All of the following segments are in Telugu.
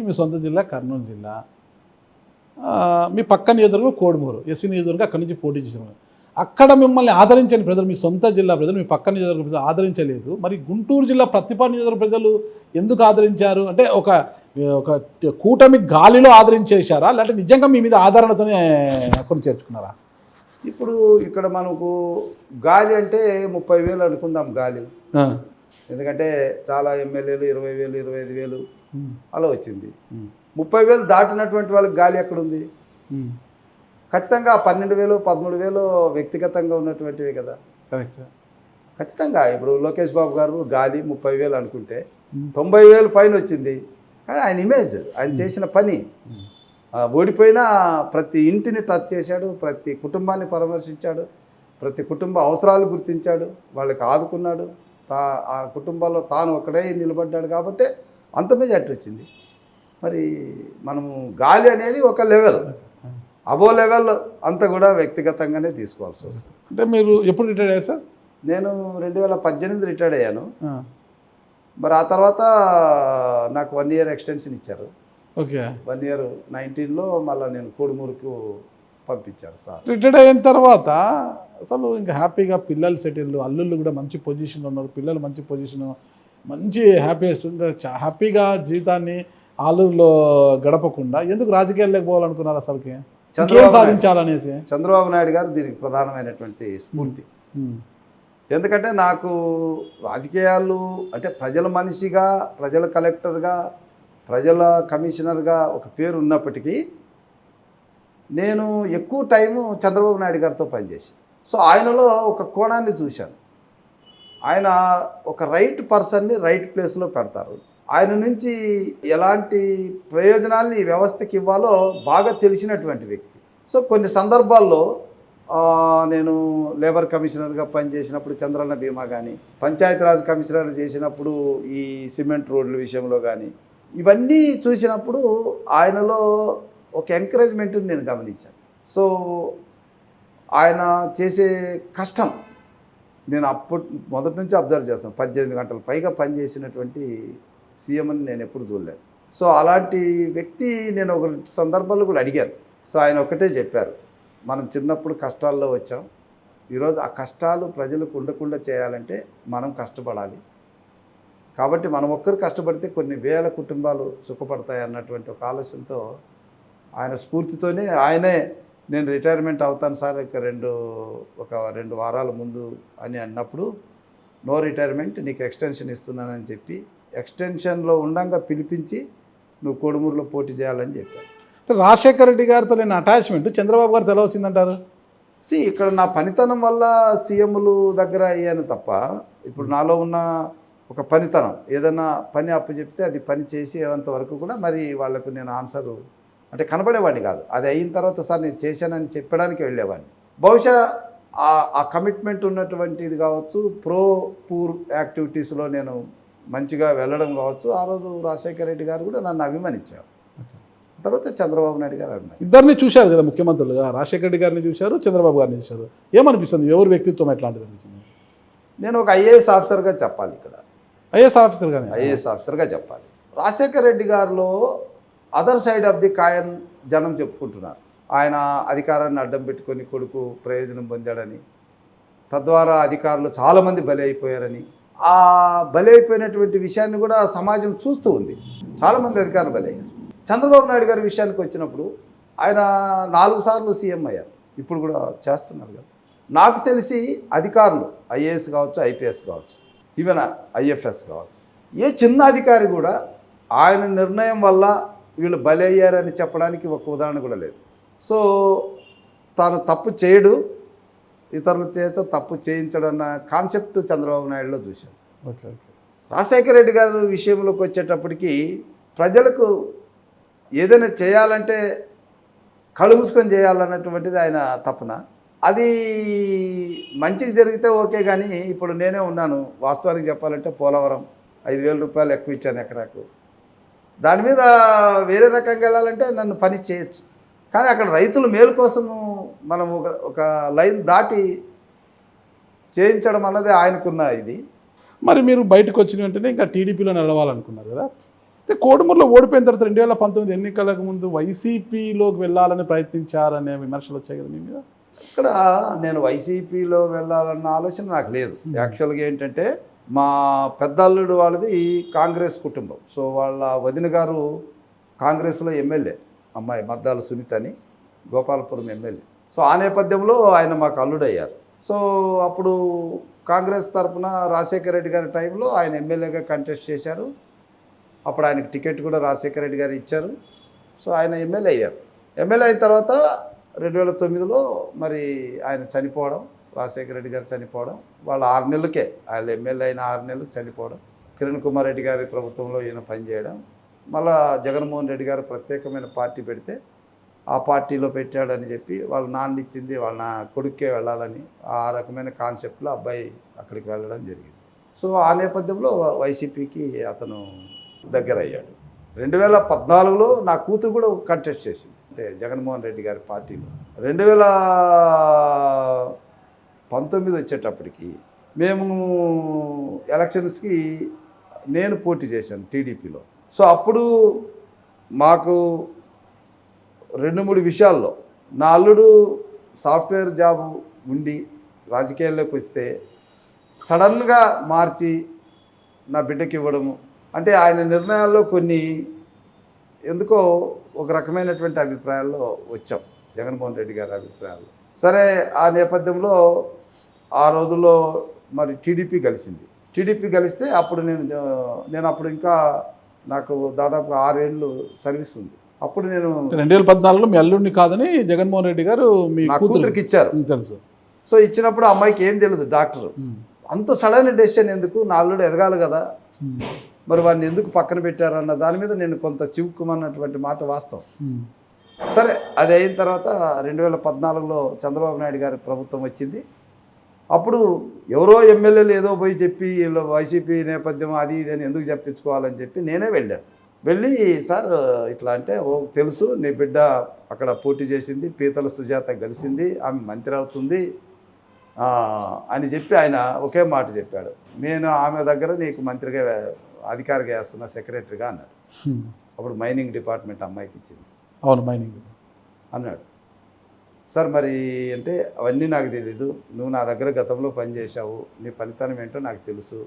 మీ సొంత జిల్లా కర్నూలు జిల్లా, మీ పక్క నియోజకవర్గం కోడుమూరు ఎస్సీ నియోజకవర్గం, అక్కడి నుంచి పోటీ చేసిన అక్కడ మిమ్మల్ని ఆదరించని ప్రజలు, మీ సొంత జిల్లా ప్రజలు, మీ పక్క నియోజకవర్గ ప్రజలు ఆదరించలేదు. మరి గుంటూరు జిల్లా ప్రతిపాడు నియోజకవర్గ ప్రజలు ఎందుకు ఆదరించారు? అంటే ఒక ఒక కూటమి గాలిలో ఆదరించేశారా, లేకపోతే నిజంగా మీ మీద ఆదరణతోనే అక్కడ చేర్చుకున్నారా? ఇప్పుడు ఇక్కడ మనకు గాలి అంటే 30,000 అనుకుందాం గాలి. ఎందుకంటే చాలా ఎమ్మెల్యేలు 20,000, 25,000 అలా వచ్చింది. 30,000 దాటినటువంటి వాళ్ళకి గాలి ఎక్కడుంది? ఖచ్చితంగా 12,000, 13,000 వ్యక్తిగతంగా ఉన్నటువంటివే కదా. కరెక్ట్. ఖచ్చితంగా ఇప్పుడు లోకేష్ బాబు గారు గాలి 30,000 అనుకుంటే 90,000 పైన వచ్చింది. కానీ ఆయన ఇమేజ్, ఆయన చేసిన పని, ఓడిపోయినా ప్రతి ఇంటిని టచ్ చేశాడు, ప్రతి కుటుంబాన్ని పరామర్శించాడు, ప్రతి కుటుంబ అవసరాలు గుర్తించాడు, వాళ్ళకి ఆదుకున్నాడు, ఆ కుటుంబాల్లో తాను ఒక్కడే నిలబడ్డాడు. కాబట్టి అంత మెజార్టీ వచ్చింది. మరి మనము గాలి అనేది ఒక లెవెల్, అబో లెవెల్ అంతా కూడా వ్యక్తిగతంగానే తీసుకోవాల్సి వస్తుంది. అంటే మీరు ఎప్పుడు రిటైర్డ్ అయ్యారు సార్? నేను 2018 రిటైర్డ్ అయ్యాను. మరి ఆ తర్వాత నాకు 1 year ఎక్స్టెన్షన్ ఇచ్చారు. ఓకే. 1 year 19లో మళ్ళీ నేను కోడుమూరుకు పంపించారు సార్. రిటైర్డ్ అయిన తర్వాత అసలు ఇంకా హ్యాపీగా పిల్లలు సెటిల్, అల్లుళ్ళు కూడా మంచి పొజిషన్లో ఉన్నారు, పిల్లలు మంచి పొజిషన్, మంచి హ్యాపీగా జీవితాన్ని ఆలూరులో గడపకుండా ఎందుకు రాజకీయాల్లోకి పోవాలనుకున్నారు? అసలుకి సాధించాలనేసి చంద్రబాబు నాయుడు గారు దీనికి ప్రధానమైనటువంటి స్ఫూర్తి. ఎందుకంటే నాకు రాజకీయాలు అంటే ప్రజల మనిషిగా, ప్రజల కలెక్టర్గా, ప్రజల కమిషనర్గా ఒక పేరు ఉన్నప్పటికీ నేను ఎక్కువ టైము చంద్రబాబు నాయుడు గారితో పనిచేశాను. సో ఆయనలో ఒక కోణాన్ని చూశాను. ఆయన ఒక రైట్ పర్సన్ని రైట్ ప్లేస్లో పెడతారు. ఆయన నుంచి ఎలాంటి ప్రయోజనాల్ని ఈ వ్యవస్థకి ఇవ్వాలో బాగా తెలిసినటువంటి వ్యక్తి. సో కొన్ని సందర్భాల్లో నేను లేబర్ కమిషనర్గా పనిచేసినప్పుడు చంద్రన్న బీమా కానీ, పంచాయతీరాజ్ కమిషనర్ చేసినప్పుడు ఈ సిమెంట్ రోడ్ల విషయంలో కానీ, ఇవన్నీ చూసినప్పుడు ఆయనలో ఒక ఎంకరేజ్మెంట్ని నేను గమనించాను. సో ఆయన చేసే కష్టం నేను మొదటి నుంచి అబ్జర్వ్ చేస్తాను. 18 గంటల పైగా పనిచేసినటువంటి సీఎంని నేను ఎప్పుడు చూడలేదు. సో అలాంటి వ్యక్తి నేను ఒక సందర్భంలో కూడా అడిగాను. సో ఆయన ఒకటే చెప్పారు, మనం చిన్నప్పుడు కష్టాల్లో వచ్చాం, ఈరోజు ఆ కష్టాలు ప్రజలకు ఉండకుండా చేయాలంటే మనం కష్టపడాలి. కాబట్టి మనం ఒక్కరు కష్టపడితే కొన్ని వేల కుటుంబాలు సుఖపడతాయి అన్నటువంటి ఒక ఆలోచనతో, ఆయన స్ఫూర్తితోనే ఆయనే నేను రిటైర్మెంట్ అవుతాను సార్ ఒక 2 వారాల ముందు అని అన్నప్పుడు, నో రిటైర్మెంట్, నీకు ఎక్స్టెన్షన్ ఇస్తున్నానని చెప్పి ఎక్స్టెన్షన్లో ఉండంగా పిలిపించి నువ్వు కోడుమూరులో పోటీ చేయాలని చెప్పాను. రాజశేఖర రెడ్డి గారితో నేను అటాచ్మెంట్ చంద్రబాబు గారితో ఎలా వచ్చిందంటారు? ఇక్కడ నా పనితనం వల్ల సీఎంలు దగ్గర అయ్యాను తప్ప, ఇప్పుడు నాలో ఉన్న ఒక పనితనం, ఏదైనా పని అప్పచెప్తే అది పని చేసేంత వరకు కూడా మరి వాళ్ళకు నేను ఆన్సరు అంటే కనబడేవాడిని కాదు. అది అయిన తర్వాత సార్ నేను చేశానని చెప్పడానికి వెళ్ళేవాడిని. బహుశా ఆ కమిట్మెంట్ ఉన్నటువంటిది కావచ్చు, ప్రో పూర్ యాక్టివిటీస్లో నేను మంచిగా వెళ్ళడం కావచ్చు. ఆ రోజు రాజశేఖర రెడ్డి గారు కూడా నన్ను అభిమానించారు. తర్వాత చంద్రబాబు నాయుడు గారు అన్నారు. ఇద్దరిని చూశారు కదా ముఖ్యమంత్రులుగా, రాజశేఖర రెడ్డి గారిని చూశారు, చంద్రబాబు గారిని చూశారు. ఏమనిపిస్తుంది, ఎవరి వ్యక్తిత్వం ఎట్లాంటిది అనిపించింది? నేను ఒక ఐఏఎస్ ఆఫీసర్గా చెప్పాలి. ఇక్కడ ఐఏఎస్ ఆఫీసర్గా చెప్పాలి. రాజశేఖర రెడ్డి గారిలో అదర్ సైడ్ ఆఫ్ ది కాయన్ జనం చెప్పుకుంటున్నారు. ఆయన అధికారాన్ని అడ్డం పెట్టుకొని కొడుకు ప్రయోజనం పొందాడని, తద్వారా అధికారులు చాలామంది బలి అయిపోయారని, ఆ బలి అయిపోయినటువంటి విషయాన్ని కూడా సమాజం చూస్తూ ఉంది. చాలామంది అధికారులు బలి అయ్యారు. చంద్రబాబు నాయుడు గారి విషయానికి వచ్చినప్పుడు ఆయన 4 సార్లు సీఎం అయ్యారు, ఇప్పుడు కూడా చేస్తున్నారు కదా. నాకు తెలిసి అధికారులు ఐఏఎస్ కావచ్చు, ఐపీఎస్ కావచ్చు, ఈవెన్ ఐఎఫ్ఎస్ కావచ్చు, ఏ చిన్న అధికారి కూడా ఆయన నిర్ణయం వల్ల వీళ్ళు బలి అయ్యారని చెప్పడానికి ఒక ఉదాహరణ కూడా లేదు. సో తాను తప్పు చేయడు, ఇతరుల చేత తప్పు చేయించడం అన్న కాన్సెప్ట్ చంద్రబాబు నాయుడులో చూశాను. రాజశేఖర రెడ్డి గారి విషయంలోకి వచ్చేటప్పటికి ప్రజలకు ఏదైనా చేయాలంటే కళ్ళు మూసుకొని చేయాలన్నటువంటిది ఆయన తపన. అది మంచికి జరిగితే ఓకే, కానీ ఇప్పుడు నేనే ఉన్నాను. వాస్తవానికి చెప్పాలంటే పోలవరం 5,000 రూపాయలు ఎక్కువ ఇచ్చాను ఎకరాకు. దాని మీద వేరే రకంగా వెళ్ళాలంటే నన్ను పని చేయొచ్చు, కానీ అక్కడ రైతుల మేలు కోసము మనం ఒక లైన్ దాటి చేయించడం అన్నది ఆయనకున్న ఇది. మరి మీరు బయటకు వచ్చిన వెంటనే ఇంకా టీడీపీలో నడవాలనుకున్నారు కదా, అయితే కోడుమూరులో ఓడిపోయిన తర్వాత 2019 ఎన్నికలకు ముందు వైసీపీలోకి వెళ్ళాలని ప్రయత్నించారనే విమర్శలు వచ్చాయి కదా మీ మీద. ఇక్కడ నేను వైసీపీలో వెళ్ళాలన్న ఆలోచన నాకు లేదు. యాక్చువల్గా ఏంటంటే మా పెద్దల్లుడు వాళ్ళది కాంగ్రెస్ కుటుంబం. సో వాళ్ళ వదిన గారు కాంగ్రెస్లో ఎమ్మెల్యే, అమ్మాయి మద్దాల సునీత అని, గోపాలపురం ఎమ్మెల్యే. సో ఆ నేపథ్యంలో ఆయన మాకు అల్లుడయ్యారు. సో అప్పుడు కాంగ్రెస్ తరఫున రాజశేఖర రెడ్డి గారి టైంలో ఆయన ఎమ్మెల్యేగా కంటెస్ట్ చేశారు. అప్పుడు ఆయనకి టికెట్ కూడా రాజశేఖర రెడ్డి గారు ఇచ్చారు. సో ఆయన ఎమ్మెల్యే అయ్యారు. ఎమ్మెల్యే అయిన తర్వాత 2009లో మరి ఆయన చనిపోవడం, రాజశేఖర రెడ్డి గారు చనిపోవడం, వాళ్ళ 6 నెలలకే ఆయన ఎమ్మెల్యే అయిన 6 నెలలకు చనిపోవడం, కిరణ్ కుమార్ రెడ్డి గారి ప్రభుత్వంలో ఈయన పనిచేయడం, మళ్ళా జగన్మోహన్ రెడ్డి గారు ప్రత్యేకమైన పార్టీ పెడితే ఆ పార్టీలో పెట్టాడని చెప్పి వాళ్ళ నాన్న ఇచ్చింది వాళ్ళ కొడుక్కే వెళ్ళాలని ఆ రకమైన కాన్సెప్ట్లో అబ్బాయి అక్కడికి వెళ్ళడం జరిగింది. సో ఆ నేపథ్యంలో వైసీపీకి అతను దగ్గర అయ్యాడు. 2014లో నా కూతురు కూడా కంటెస్ట్ చేసింది, అంటే జగన్మోహన్ రెడ్డి గారి పార్టీలో. 2019 వచ్చేటప్పటికి మేము ఎలక్షన్స్కి నేను పోటీ చేశాను టీడీపీలో. సో అప్పుడు మాకు 2-3 విషయాల్లో, నా అల్లుడు సాఫ్ట్వేర్ జాబ్ ఉండి రాజకీయాల్లోకి వస్తే సడన్గా మార్చి నా బిడ్డకి ఇవ్వడము, అంటే ఆయన నిర్ణయాల్లో కొన్ని ఎందుకో ఒక రకమైనటువంటి అభిప్రాయాల్లో వచ్చాం, జగన్మోహన్ రెడ్డి గారి అభిప్రాయాలు. సరే ఆ నేపథ్యంలో ఆ రోజుల్లో మరి టీడీపీ కలిస్తే అప్పుడు నేను అప్పుడు ఇంకా నాకు దాదాపు 6 ఏళ్ళు సర్వీస్ ఉంది. అప్పుడు నేను 2014లో మీ అల్లుడిని కాదని జగన్మోహన్ రెడ్డి గారు మీ కూతురికి ఇచ్చారు, తెలుసు. సో ఇచ్చినప్పుడు అమ్మాయికి ఏం తెలియదు, డాక్టర్ అంత సడన్ డెసిషన్ ఎందుకు, నా అల్లుడు ఎదగాలి కదా, మరి వాడిని ఎందుకు పక్కన పెట్టారన్న దాని మీద నేను కొంత చివుక్కుమన్నటువంటి మాట వాస్తవం. సరే అది అయిన తర్వాత 2014లో చంద్రబాబు నాయుడు గారి ప్రభుత్వం వచ్చింది. అప్పుడు ఎవరో ఎమ్మెల్యేలు ఏదో పోయి చెప్పి వైసీపీ నేపథ్యం అది ఇది అని ఎందుకు చెప్పించుకోవాలని చెప్పి నేనే వెళ్ళి సార్ ఇట్లా అంటే, ఓ తెలుసు నీ బిడ్డ అక్కడ పోటీ చేసింది, పీతల సుజాత కలిసింది, ఆమె మంత్రి అవుతుంది అని చెప్పి ఆయన ఒకే మాట చెప్పాడు, నేను ఆమె దగ్గర నీకు మంత్రిగా అధికారిగా వేస్తున్నా, సెక్రటరీగా అన్నాడు. అప్పుడు మైనింగ్ డిపార్ట్మెంట్ అమ్మాయికి ఇచ్చింది. అవును, మైనింగ్ అన్నాడు. సార్ మరి అంటే అవన్నీ నాకు తెలీదు, నువ్వు నా దగ్గర గతంలో పనిచేసావు, నీ పనితనం ఏంటో నాకు తెలుసు,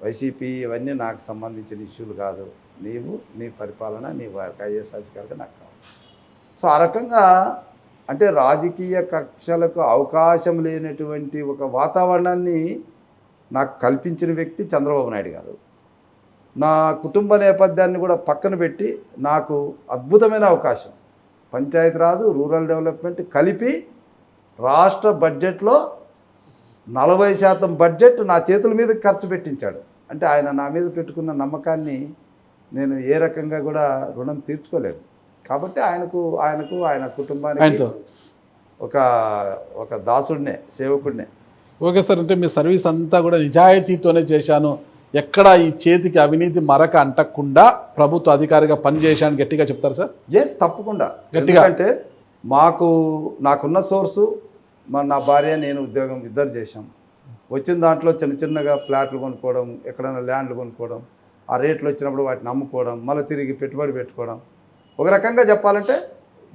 వైసీపీ ఇవన్నీ నాకు సంబంధించిన ఇష్యూలు కాదు, నీవు నీ పరిపాలన నీ ఐఏఎస్ అధికారిగా నాకు కావాలి. సో ఆ రకంగా అంటే రాజకీయ కక్షలకు అవకాశం లేనటువంటి ఒక వాతావరణాన్ని నాకు కల్పించిన వ్యక్తి చంద్రబాబు నాయుడు గారు. నా కుటుంబ నేపథ్యాన్ని కూడా పక్కన పెట్టి నాకు అద్భుతమైన అవకాశం, పంచాయతీరాజు రూరల్ డెవలప్మెంట్ కలిపి రాష్ట్ర బడ్జెట్లో 40% బడ్జెట్ నా చేతుల మీద ఖర్చు పెట్టించాడు. అంటే ఆయన నా మీద పెట్టుకున్న నమ్మకాన్ని నేను ఏ రకంగా కూడా రుణం తీర్చుకోలేను. కాబట్టి ఆయన కుటుంబానికి ఒక దాసుడినే, సేవకుడినే. ఓకే సార్, అంటే మీ సర్వీస్ అంతా కూడా నిజాయితీతోనే చేశాను, ఎక్కడ ఈ చేతికి అవినీతి మరక అంటకుండా ప్రభుత్వ అధికారిగా పనిచేశాను గట్టిగా చెప్తారు సార్? ఎస్, తప్పకుండా. ఎందుకంటే నాకున్న సోర్సు, నా భార్య నేను ఉద్యోగం ఇద్దరు చేశాం. వచ్చిన దాంట్లో చిన్నగా ఫ్లాట్లు కొనుక్కోవడం, ఎక్కడైనా ల్యాండ్లు కొనుక్కోవడం, ఆ రేట్లు వచ్చినప్పుడు వాటిని అమ్ముకోవడం, మళ్ళీ తిరిగి పెట్టుబడి పెట్టుకోవడం. ఒక రకంగా చెప్పాలంటే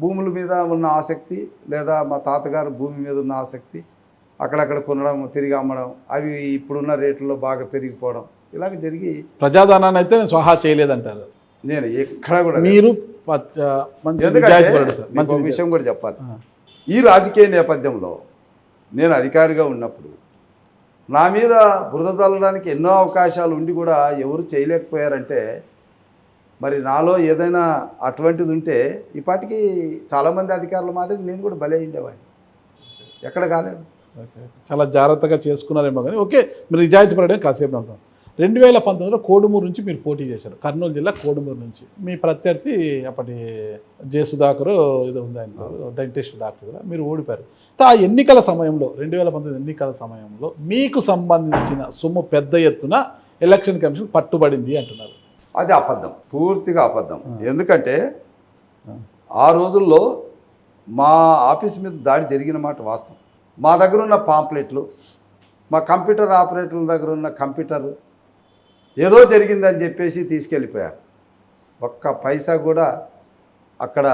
భూముల మీద ఉన్న ఆసక్తి, లేదా మా తాతగారు భూమి మీద ఉన్న ఆసక్తి, అక్కడక్కడ కొనడం, తిరిగి అమ్మడం, అవి ఇప్పుడున్న రేట్లలో బాగా పెరిగిపోవడం, ఇలాగ జరిగి ప్రజాధనాన్ని అయితే నేను స్వాహా చేయలేదంటారు. నేను ఎక్కడ కూడా మీరు మంచి విషయం కూడా చెప్పాలి. ఈ రాజకీయ నేపథ్యంలో నేను అధికారిగా ఉన్నప్పుడు నా మీద బురద చల్లడానికి ఎన్నో అవకాశాలు ఉండి కూడా ఎవరు చేయలేకపోయారంటే, మరి నాలో ఏదైనా అటువంటిది ఉంటే ఈ పాటికి చాలామంది అధికారుల మాదిరి నేను కూడా బలే ఉండేవాడిని. ఎక్కడ కాలేదు. చాలా జాగ్రత్తగా చేసుకున్నారేమో కానీ ఓకే, మీరు నిజాయితీ పడడం కాసేపు నమ్ముతాం. 2019లో కోడుమూరు నుంచి మీరు పోటీ చేశారు, కర్నూలు జిల్లా కోడుమూరు నుంచి. మీ ప్రత్యర్థి అప్పటి జే సుధాకర్ ఇది ఉంది, ఆయన డెంటిస్ట్ డాక్టర్ కదా, మీరు ఓడిపోయారు. ఆ ఎన్నికల సమయంలో 2019 ఎన్నికల సమయంలో మీకు సంబంధించిన సొమ్ము పెద్ద ఎత్తున ఎలక్షన్ కమిషన్ పట్టుబడింది అంటున్నారు. అది అబద్ధం, పూర్తిగా అబద్ధం. ఎందుకంటే ఆ రోజుల్లో మా ఆఫీస్ మీద దాడి జరిగిన మాట వాస్తవం. మా దగ్గర ఉన్న పాంప్లెట్లు, మా కంప్యూటర్ ఆపరేటర్ల దగ్గర ఉన్న కంప్యూటర్ ఏదో జరిగిందని చెప్పేసి తీసుకెళ్ళిపోయారు. ఒక్క పైసా కూడా అక్కడ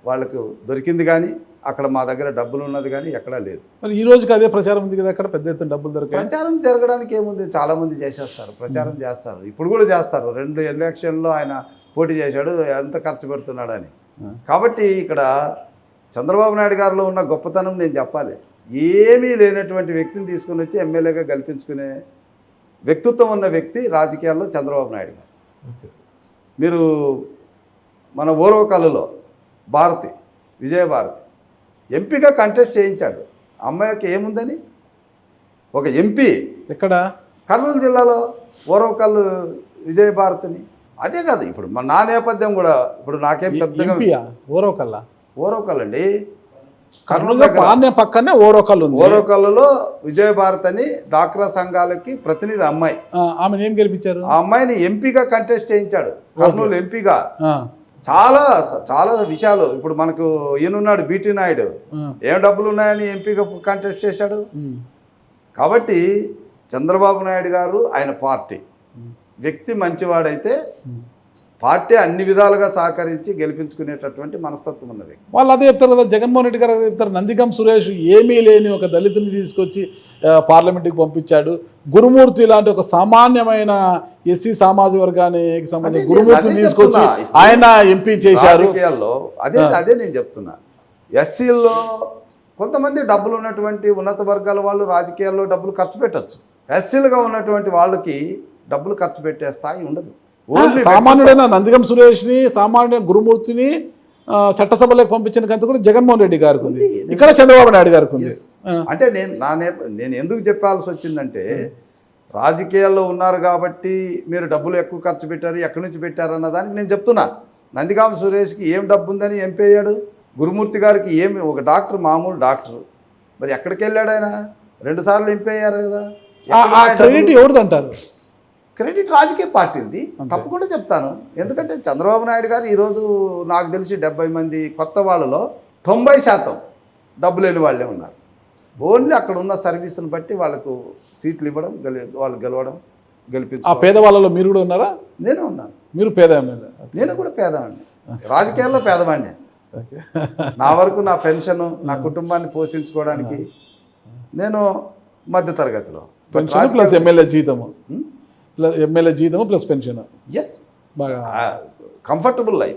వాళ్ళకు దొరికింది కానీ అక్కడ మా దగ్గర డబ్బులు ఉన్నది కానీ ఎక్కడా లేదు. మరి ఈ రోజుకి అదే ప్రచారం ఉంది కదా, అక్కడ పెద్ద ఎత్తున డబ్బులు దొరికాయి. ప్రచారం జరగడానికి ఏముంది, చాలామంది చేసేస్తారు, ప్రచారం చేస్తారు, ఇప్పుడు కూడా చేస్తారు. 2 ఎలక్షన్లో ఆయన పోటీ చేశాడు, ఎంత ఖర్చు పెడుతున్నాడని. కాబట్టి ఇక్కడ చంద్రబాబు నాయుడు గారిలో ఉన్న గొప్పతనం నేను చెప్పాలి. ఏమీ లేనటువంటి వ్యక్తిని తీసుకుని వచ్చి ఎమ్మెల్యేగా గెలిపించుకునే వ్యక్తిత్వం ఉన్న వ్యక్తి రాజకీయాల్లో చంద్రబాబు నాయుడు గారు. మీరు మన ఓర్వకల్లులో భారతి, విజయభారతి ఎంపీగా కంటెస్ట్ చేయించాడు. అమ్మాయికి ఏముందని ఒక ఎంపీ ఎక్కడ కర్నూలు జిల్లాలో ఓర్వకల్లు విజయభారతిని. అదే కాదు ఇప్పుడు నా నేపథ్యం కూడా ఇప్పుడు నాకేం పెద్దగా ఓర్వకల్ అండి, కర్నూలు పక్కనే ఓర్వకల్ ఉంది. ఓర్వకల్లులో విజయభారతి అని డాక్రా సంఘాలకి ప్రతినిధి అమ్మాయి. ఆమెను ఏం గెలిపించారు? ఆ అమ్మాయిని ఎంపీగా కంటెస్ట్ చేయించాడు, కర్నూలు ఎంపీగా. చాలా చాలా విషయాలు ఇప్పుడు మనకు ఈయనున్నాడు బీటీ నాయుడు, ఏం డబ్బులు ఉన్నాయని ఎంపీగా కంటెస్ట్ చేశాడు. కాబట్టి చంద్రబాబు నాయుడు గారు ఆయన పార్టీ వ్యక్తి మంచివాడైతే పార్టీ అన్ని విధాలుగా సహకరించి గెలిపించుకునేటటువంటి మనస్తత్వం ఉన్నది. వాళ్ళు అదే చెప్తారు కదా, జగన్మోహన్ రెడ్డి గారు చెప్తారు. నందిగం సురేష్ ఏమీ లేని ఒక దళితుని తీసుకొచ్చి పార్లమెంట్కి పంపించాడు. గురుమూర్తి లాంటి ఒక సామాన్యమైన ఎస్సీ సామాజిక వర్గానికి సంబంధించి గురుమూర్తిని తీసుకొచ్చి ఆయన ఎంపీ చేశారు. రాజకీయాల్లో అదే నేను చెప్తున్నా. ఎస్సీల్లో కొంతమంది డబ్బులు ఉన్నటువంటి ఉన్నత వర్గాల వాళ్ళు రాజకీయాల్లో డబ్బులు ఖర్చు పెట్టచ్చు. ఎస్సీలుగా ఉన్నటువంటి వాళ్ళకి డబ్బులు ఖర్చు పెట్టే స్థాయి ఉండదు. సామాన్యుడైన నందిగం సురేష్ని, సామాన్య గురుమూర్తిని చట్టసభలోకి పంపించిన గంత కూడా జగన్మోహన్ రెడ్డి గారికి ఉంది, ఇక్కడ చంద్రబాబు నాయుడు గారికి ఉంది. అంటే నేను ఎందుకు చెప్పాల్సి వచ్చిందంటే, రాజకీయాల్లో ఉన్నారు కాబట్టి మీరు డబ్బులు ఎక్కువ ఖర్చు పెట్టారు, ఎక్కడి నుంచి పెట్టారు అన్న దానికి నేను చెప్తున్నా. నందిగాం సురేష్కి ఏం డబ్బు ఉందని ఎంపీ అయ్యాడు, గురుమూర్తి గారికి ఏమి, ఒక డాక్టర్ మామూలు డాక్టర్, మరి ఎక్కడికి వెళ్ళాడు ఆయన? 2 సార్లు ఎంపీ అయ్యారు కదా. క్రెడిట్ ఎవరిది అంటారు? క్రెడిట్ రాజకీయ పార్టీది, తప్పకుండా చెప్తాను. ఎందుకంటే చంద్రబాబు నాయుడు గారు ఈరోజు నాకు తెలిసి 70 మంది కొత్త వాళ్ళలో 90% డబ్బు లేని వాళ్ళే ఉన్నారు. ఓన్లీ అక్కడ ఉన్న సర్వీస్ని బట్టి వాళ్ళకు సీట్లు ఇవ్వడం, వాళ్ళు గెలవడం, గెలిపించడం. ఆ పేదవాళ్ళలో మీరు కూడా ఉన్నారా? నేను ఉన్నాను. మీరు పేద ఎమ్మెల్యే? నేను కూడా పేదవాడిని, రాజకీయాల్లో పేదవాడిని. నా వరకు నా పెన్షన్, నా కుటుంబాన్ని పోషించుకోవడానికి నేను మధ్యతరగతిలో. పెన్షన్ ప్లస్ ఎమ్మెల్యే జీతము, ఎమ్మెల్యే జీతము ప్లస్ పెన్షన్, ఎస్, బాగా కంఫర్టబుల్ లైఫ్.